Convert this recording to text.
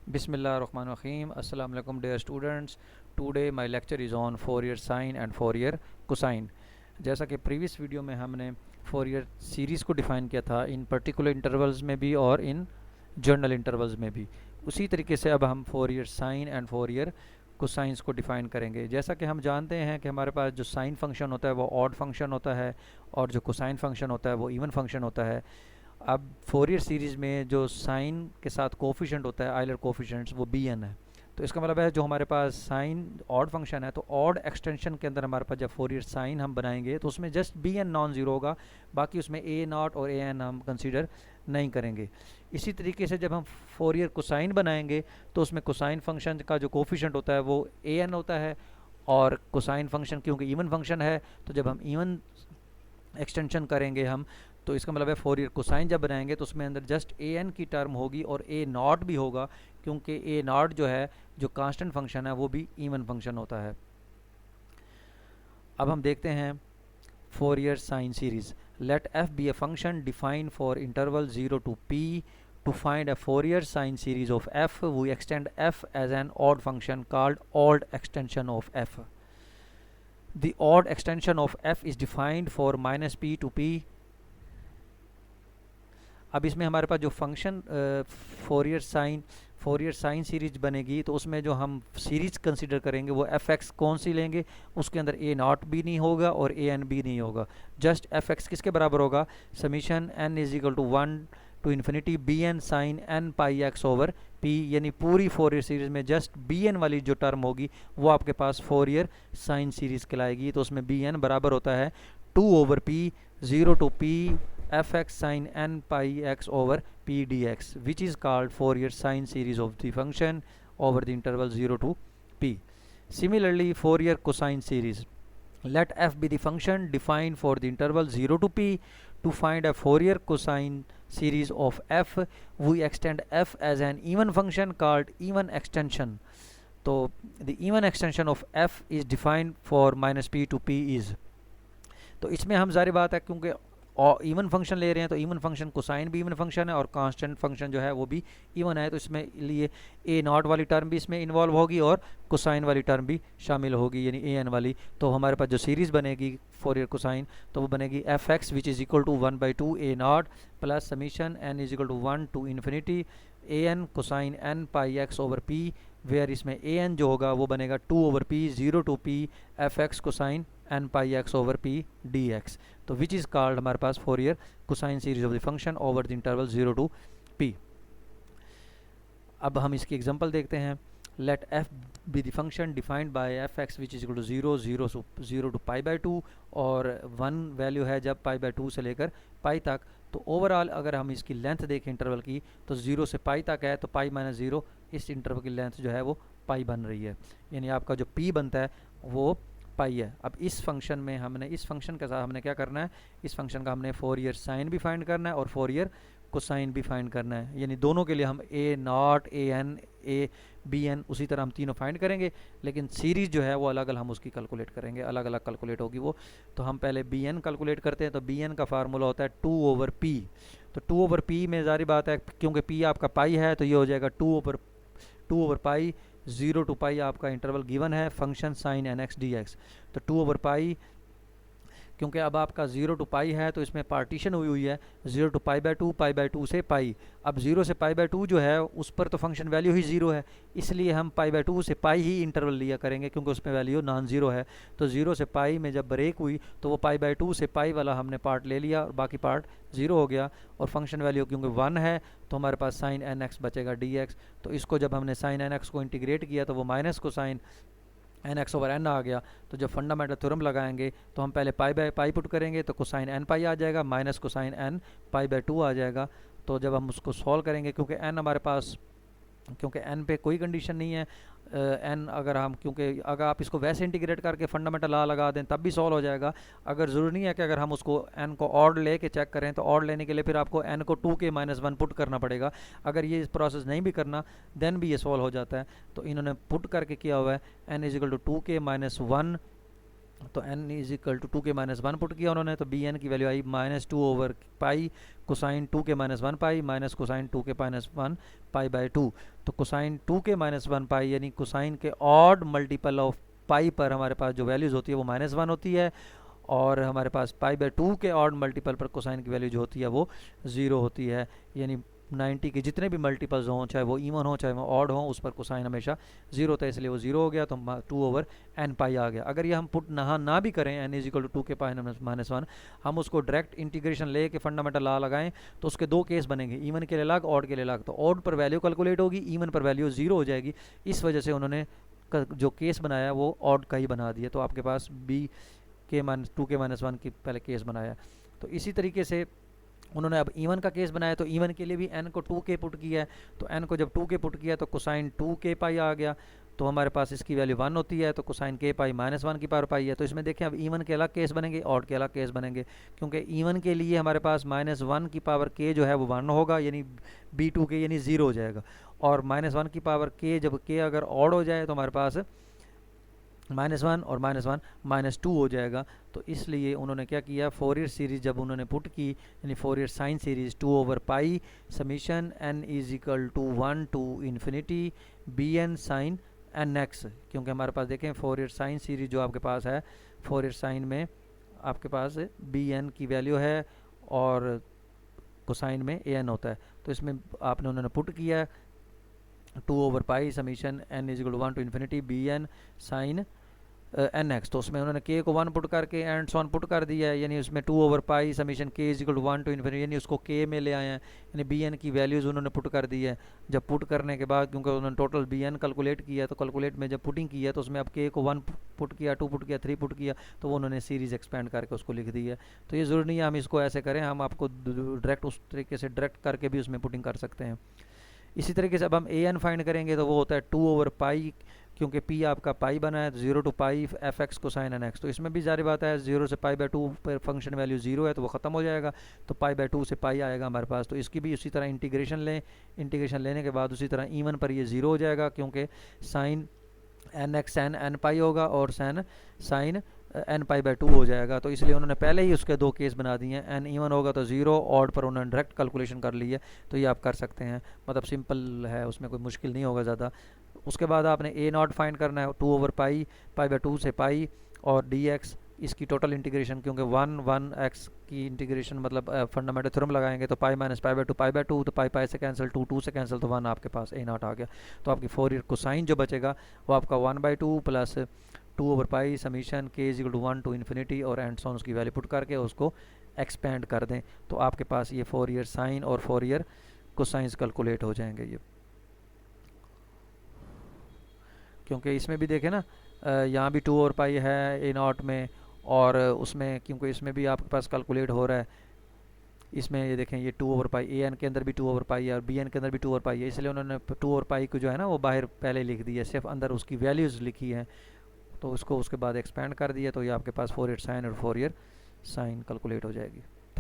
Bismillahirrahmanirrahim. Assalamu alaikum dear students. Today my lecture is on Fourier sine and Fourier cosine. जैसा कि previous video में हमने Fourier series को define किया था इन पर्टिकुलर इंटरवल्स में भी और इन जर्नल इंटरवल्स में भी, उसी तरीके से अब हम Fourier sine and Fourier cosines को डिफ़ाइन करेंगे। जैसा कि हम जानते हैं कि हमारे पास जो साइन फंक्शन होता है वो ऑड फंक्शन होता है और जो कोसाइन फंक्शन होता है वो इवन फंक्शन होता है। अब फोरियर सीरीज़ में जो साइन के साथ कोफिशेंट होता है, आइलर कोफिशेंट्स, वो बी एन है। तो इसका मतलब है जो हमारे पास साइन ऑड फंक्शन है तो ऑड एक्सटेंशन के अंदर हमारे पास जब फोरियर साइन हम बनाएंगे तो उसमें just b n non zero होगा, बाकी उसमें ए नॉट और ए एन हम कंसीडर नहीं करेंगे। इसी तरीके से जब हम फोरियर कोसाइन बनाएंगे तो उसमें कोसाइन फंक्शन का जो कोफिशेंट होता है वो ए एन होता है, और कोसाइन फंक्शन क्योंकि इवन फंक्शन है तो जब हम इवन एक्सटेंशन करेंगे हम, तो इसका मतलब है फोरियर कोसाइन जब बनाएंगे तो उसमें अंदर जस्ट ए एन की टर्म होगी और ए नॉट भी होगा, क्योंकि ए नॉट जो है जो कांस्टेंट फंक्शन है वो भी इवन फंक्शन होता है। अब हम देखते हैं Fourier sine series. Let F be a function defined for interval 0 to p। To find a Fourier sine series of f, we extend f as an odd function called odd extension of f. The odd extension of f is defined for -p to p। अब इसमें हमारे पास जो function Fourier sine series बनेगी तो उसमें जो हम series consider करेंगे वो एफ एक्स कौन सी लेंगे, उसके अंदर ए नॉट भी नहीं होगा और ए एन भी नहीं होगा। जस्ट एफ एक्स किसके बराबर होगा, summation n is equal to 1 to infinity b n sine n pi x over p, यानी पूरी फोरियर सीरीज में जस्ट बी एन वाली जो टर्म होगी वो आपके पास फोरियर साइन सीरीज कहलाएगी। तो उसमें बी एन बराबर होता है 2 over p 0 to p fx sin n pi x over p dx, which is called Fourier sine series of the function over the interval 0 to p. Similarly, Fourier cosine series. Let f be the function defined for the interval 0 to p. To find a Fourier cosine series of f, we extend f as an even function called even extension. So the even extension of f is defined for -p to p is, तो इसमें हम ज़ाहिर बात है क्योंकि even function ले रहे हैं तो इवन फंक्शन कोसाइन भी इवन फंक्शन है और कांस्टेंट फंक्शन जो है वो भी इवन है, तो इसमें लिए ए नॉट वाली टर्म भी इसमें इन्वॉल्व होगी और कोसाइन वाली टर्म भी शामिल होगी, यानी ए एन वाली। तो हमारे पास जो सीरीज़ बनेगी फोरियर कोसाइन तो वो बनेगी f x which is equal to 1/2 a naught plus summation n is equal to 1 to infinity a n cosine N pi x over p, where इसमें ए एन जो होगा वो बनेगा 2 over p 0 to p F X cosine N pi x over P D x. तो which is called हमारे पास Fourier cosine series of the function over the interval 0 to p। अब हम इसकी एग्जांपल देखते हैं। Let F be the function defined by F x which is equal to 0 to π/2 और 1 value है जब π/2 से लेकर पाई तक। तो ओवरऑल अगर हम इसकी लेंथ देखें इंटरवल की तो 0 से पाई तक है, तो पाई -0 इस इंटरवल की लेंथ जो है वो पाई बन रही है, यानी आपका जो p बनता है वो पाई है। अब इस फंक्शन में हमने इस फंक्शन के साथ हमने क्या करना है, इस फंक्शन का हमने फोरियर साइन भी फाइंड करना है और फोरियर कोसाइन भी फाइंड करना है, यानी दोनों के लिए हम A nought A N A B N उसी तरह हम तीनों फाइंड करेंगे, लेकिन सीरीज जो है वो अलग अलग हम उसकी कैलकुलेट करेंगे, अलग अलग कैलकुलेट होगी वो। तो हम पहले बी एन कैलकुलेट करते हैं, तो बी एन का फार्मूला होता है 2 over p। तो 2 over p में ज़ाहिर बात है क्योंकि p आपका पाई है तो ये हो जाएगा 2 over पाई 0 to पाई आपका इंटरवल गिवन है function sine N x d x. तो 2 over पाई क्योंकि अब आपका 0 to पाई है तो इसमें पार्टीशन हुई है 0 to π/2 से पाई। अब 0 से π/2 जो है उस पर तो फंक्शन वैल्यू ही 0 है, इसलिए हम π/2 से पाई ही इंटरवल लिया करेंगे क्योंकि उसमें वैल्यू नॉन ज़ीरो है। तो 0 से पाई में जब ब्रेक हुई तो वो π/2 से पाई वाला हमने पार्ट ले लिया और बाकी पार्ट 0 हो गया, और फंक्शन वैल्यू क्योंकि 1 है तो हमारे पास साइन एन एक्स बचेगा डी एक्स। तो इसको जब हमने साइन एन एक्स को इंटीग्रेट किया तो वो माइनस को sine N X over N आ गया। तो जब फंडामेंटल थ्योरम लगाएंगे तो हम पहले पाई पुट करेंगे तो कोसाइन एन पाई आ जाएगा माइनस कोसाइन एन π/2 आ जाएगा। तो जब हम उसको सॉल्व करेंगे क्योंकि एन हमारे पास क्योंकि एन पे कोई कंडीशन नहीं है, एन अगर हम क्योंकि अगर आप इसको वैसे इंटीग्रेट करके फंडामेंटल लॉ लगा दें तब भी सॉल्व हो जाएगा। अगर ज़रूरी नहीं है कि अगर हम उसको एन को ऑड लेके चेक करें तो ऑड लेने के लिए फिर आपको एन को 2k - 1 पुट करना पड़ेगा। अगर ये प्रोसेस नहीं भी करना देन भी ये सॉल्व हो जाता है। तो इन्होंने पुट करके किया हुआ है n is equal to 2k - 1 तो n is equal to 2k-1 put किया उन्होंने, तो bn की वैल्यू आई -2/पाई cosine 2k-1 pi minus cosine 2k-1 pi by 2। तो कोसाइन 2k-1 पाई यानी कोसाइन के ऑड मल्टीपल ऑफ पाई पर हमारे पास जो वैल्यूज़ होती है वो -1 होती है, और हमारे पास पाई बाय 2 के ऑड मल्टीपल पर कोसाइन की वैल्यू जो होती है वो 0 होती है। यानी 90 के जितने भी मल्टीपल्स हों, चाहे वो इवन हो चाहे वो ऑड हो, उस पर कोसाइन हमेशा 0 होता है, इसलिए वो 0 हो गया, तो 2/n पाई आ गया। अगर ये हम पुट ना भी करें n is equal to 2k-1, हम उसको डायरेक्ट इंटीग्रेशन ले के फंडामेंटल लॉ लगाएं, तो उसके दो केस बनेंगे, इवन के लिए अलग, ऑड के लिए अलग। तो ऑड पर वैल्यू कैलकुलेट होगी, इवन पर वैल्यू 0 हो जाएगी। इस वजह से उन्होंने जो केस बनाया वो ऑड का ही बना दिया। तो आपके पास -2k-1 की पहले केस बनाया। तो इसी तरीके से उन्होंने अब इवन का केस बनाया, तो इवन के लिए भी n को 2k पुट किया है। तो n को जब 2k पुट किया तो कोसाइन 2k पाई आ गया, तो हमारे पास इसकी वैल्यू 1 होती है, तो कोसाइन k पाई -1 की पावर पाई है। तो इसमें देखें अब इवन के अलग केस बनेंगे, ऑड के अलग केस बनेंगे, क्योंकि इवन के लिए हमारे पास -1 की पावर k जो है वो 1 होगा, यानी b2k यानी 0 हो जाएगा। और -1 की पावर k जब k अगर ऑड हो जाए तो हमारे पास -1 और -1 -2 हो जाएगा। तो इसलिए उन्होंने क्या किया, फोरियर सीरीज जब उन्होंने पुट की, यानी फोरियर साइन सीरीज 2/पाई summation n is equal to 1 to infinity bn sine nx, क्योंकि हमारे पास देखें फोरियर साइन सीरीज जो आपके पास है, फोरियर साइन में आपके पास bn की वैल्यू है और कोसाइन में an होता है। तो इसमें आपने उन्होंने पुट किया 2/पाई summation n is equal to 1 to infinity bn sine nx। तो उसमें उन्होंने k को 1 पुट करके एंड सॉन पुट कर दिया है, यानी उसमें 2/पाई summation k is equal to 1 to infinity, यानी उसको k में ले आए हैं, यानी bn की वैल्यूज़ उन्होंने पुट कर दी है। जब पुट करने के बाद, क्योंकि उन्होंने टोटल bn कैलकुलेट किया, तो कैलकुलेट में जब पुटिंग किया तो उसमें अब k को 1 पुट किया, 2 पुट किया, 3 पुट किया, तो वो उन्होंने सीरीज़ एक्सपेंड करके उसको लिख दी है। तो ये ज़रूरी नहीं है हम इसको ऐसे करें, हम आपको डायरेक्ट उस तरीके से डायरेक्ट करके भी उसमें पुटिंग कर सकते हैं। इसी तरीके से अब हम an फाइंड करेंगे, तो वो होता है 2/पाई, क्योंकि p आपका पाई बना है, 0 to pi fx cosine nx। तो इसमें भी जारी बात है, 0 से पाई बाय 2 पर फंक्शन वैल्यू 0 है तो वो ख़त्म हो जाएगा, तो पाई बाय 2 से पाई आएगा हमारे पास। तो इसकी भी उसी तरह इंटीग्रेशन लें, इंटीग्रेशन लेने के बाद उसी तरह इवन पर ये 0 हो जाएगा, क्योंकि साइन nx सैन n पाई होगा और साइन n पाई बाय 2 हो जाएगा। तो इसलिए उन्होंने पहले ही उसके दो केस बना दिए हैं, n इवन होगा तो 0, ऑड पर उन्होंने डायरेक्ट कैलकुलेशन कर ली है। तो ये आप कर सकते हैं, मतलब सिंपल है, उसमें कोई मुश्किल नहीं होगा ज़्यादा। उसके बाद आपने a0 फाइंड करना है, 2/पाई पाई बाय 2 से पाई और dx, इसकी टोटल इंटीग्रेशन, क्योंकि 1 की इंटीग्रेशन मतलब फंडामेंटल थ्योरम लगाएंगे तो पाई माइनस पाई बाय 2, तो पाई से कैंसिल, 2 से कैंसिल, तो 1 आपके पास a0 आ गया। तो आपकी फोरियर कोसाइन जो बचेगा वो आपका 1/2 प्लस 2/पाई summation k is equal to 1 to infinity और एंड सॉन उसकी वैल्यू पुट करके उसको एक्सपेंड कर दें, तो आपके पास ये फोरियर साइन और फोरियर कोसाइंस कैलकुलेट हो जाएंगे। ये क्योंकि इसमें भी देखें ना, यहाँ भी 2/पाई है a0 में, और उसमें क्योंकि इसमें भी आपके पास कैलकुलेट हो रहा है, इसमें ये देखें ये 2/पाई an के अंदर भी 2/पाई है और bn के अंदर भी 2/पाई है, इसलिए उन्होंने 2/पाई को जो है ना वो बाहर पहले लिख दी है, सिर्फ अंदर उसकी वैल्यूज़ लिखी है, तो उसको उसके बाद एक्सपेंड कर दिया, तो ये आपके पास फोरियर साइन और फोरियर साइन कैलकुलेट हो जाएगी।